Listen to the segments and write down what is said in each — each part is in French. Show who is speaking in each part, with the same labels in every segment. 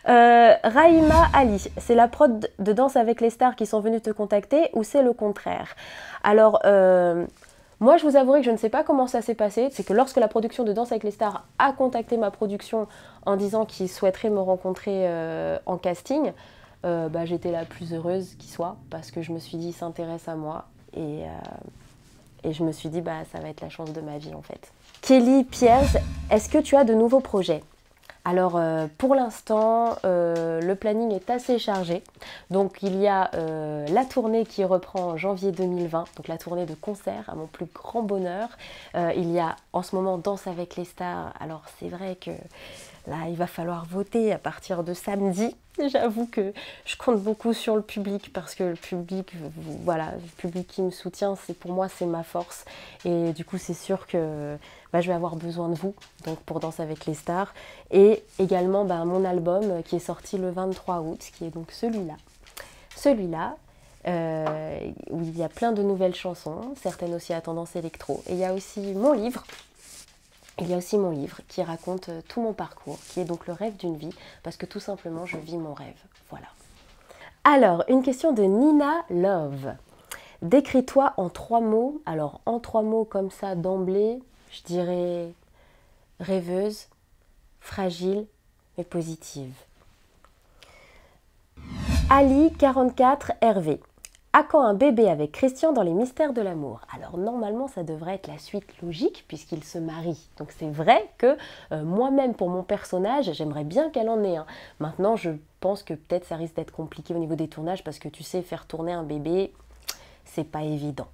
Speaker 1: Raïma Ali, c'est la prod de Danse avec les stars qui sont venus te contacter ou c'est le contraire? Alors, moi je vous avouerai que je ne sais pas comment ça s'est passé. C'est que lorsque la production de Danse avec les stars a contacté ma production en disant qu'ils souhaiteraient me rencontrer en casting, j'étais la plus heureuse qui soit parce que je me suis dit, ils s'intéressent à moi et je me suis dit, ça va être la chance de ma vie en fait. Kelly Pierce, est-ce que tu as de nouveaux projets? Alors pour l'instant, le planning est assez chargé. Donc il y a la tournée qui reprend en janvier 2020, donc la tournée de concert à mon plus grand bonheur. Il y a en ce moment Danse avec les stars. Alors c'est vrai que là il va falloir voter à partir de samedi. J'avoue que je compte beaucoup sur le public parce que le public, voilà, le public qui me soutient, pour moi c'est ma force. Et du coup c'est sûr que je vais avoir besoin de vous donc pour Danse avec les stars. Et également mon album qui est sorti le 23 août, qui est donc celui-là. Où il y a plein de nouvelles chansons, certaines aussi à tendance électro. Et il y a aussi mon livre. Qui raconte tout mon parcours, qui est donc le rêve d'une vie, parce que tout simplement, je vis mon rêve. Voilà. Alors, une question de Nina Love. Décris-toi en 3 mots. Alors, en 3 mots comme ça, d'emblée, je dirais rêveuse, fragile, mais positive. Ali 44 Hervé. À quand un bébé avec Christian dans les mystères de l'amour? Alors normalement ça devrait être la suite logique puisqu'ils se marient. Donc c'est vrai que moi-même pour mon personnage j'aimerais bien qu'elle en ait un. Maintenant je pense que peut-être ça risque d'être compliqué au niveau des tournages parce que tu sais faire tourner un bébé c'est pas évident.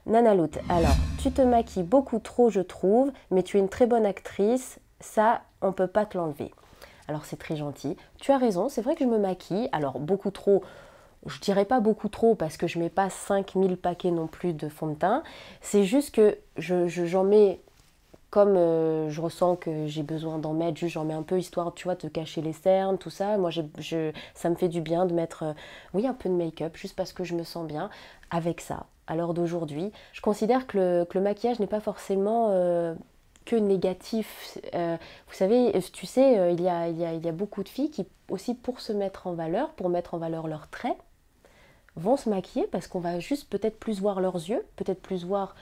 Speaker 1: Nanalout, alors tu te maquilles beaucoup trop je trouve mais tu es une très bonne actrice, ça on peut pas te l'enlever. Alors c'est très gentil, tu as raison, c'est vrai que je me maquille, alors beaucoup trop. Je dirais pas beaucoup trop parce que je mets pas 5000 paquets non plus de fond de teint. C'est juste que j'en mets comme je ressens que j'ai besoin d'en mettre, juste j'en mets un peu histoire, tu vois, de cacher les cernes, tout ça. Moi, ça me fait du bien de mettre, oui, un peu de make-up, juste parce que je me sens bien avec ça. À l'heure d'aujourd'hui, je considère que le maquillage n'est pas forcément que négatif. Vous savez, tu sais, il y a beaucoup de filles qui, aussi pour se mettre en valeur, pour mettre en valeur leurs traits, vont se maquiller parce qu'on va juste peut-être plus voir leurs yeux, peut-être plus voir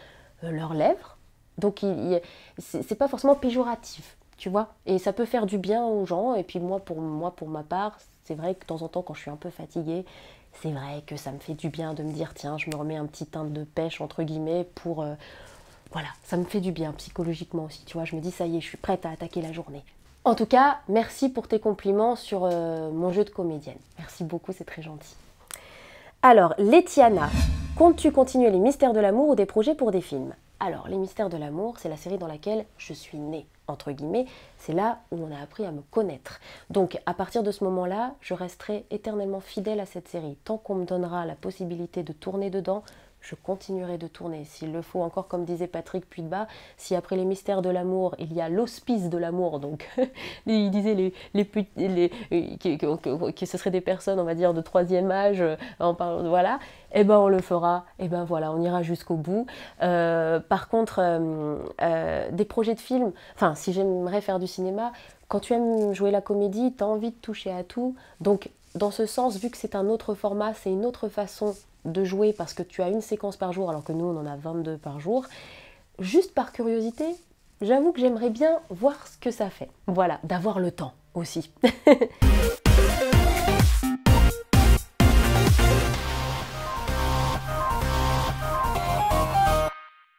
Speaker 1: leurs lèvres. Donc c'est pas forcément péjoratif, tu vois. Et ça peut faire du bien aux gens. Et puis moi pour ma part, c'est vrai que de temps en temps quand je suis un peu fatiguée, c'est vrai que ça me fait du bien de me dire tiens, je me remets un petit teint de pêche entre guillemets pour voilà, ça me fait du bien psychologiquement aussi, tu vois. Je me dis ça y est, je suis prête à attaquer la journée. En tout cas, merci pour tes compliments sur mon jeu de comédienne. Merci beaucoup, c'est très gentil. Alors, Laetiana, comptes-tu continuer les mystères de l'amour ou des projets pour des films? Alors, les mystères de l'amour, c'est la série dans laquelle je suis née, entre guillemets. C'est là où on a appris à me connaître. Donc, à partir de ce moment-là, je resterai éternellement fidèle à cette série. Tant qu'on me donnera la possibilité de tourner dedans, je continuerai de tourner. S'il le faut, encore comme disait Patrick Puydebas, si après les mystères de l'amour, il y a l'hospice de l'amour, donc il disait que ce seraient des personnes, on va dire, de 3e âge, voilà, et ben on le fera, et ben voilà, on ira jusqu'au bout. Par contre, des projets de films, enfin, si j'aimerais faire du cinéma, quand tu aimes jouer la comédie, tu as envie de toucher à tout, donc dans ce sens, vu que c'est un autre format, c'est une autre façon de jouer parce que tu as une séquence par jour alors que nous on en a 22 par jour, juste par curiosité, j'avoue que j'aimerais bien voir ce que ça fait. Voilà, d'avoir le temps aussi.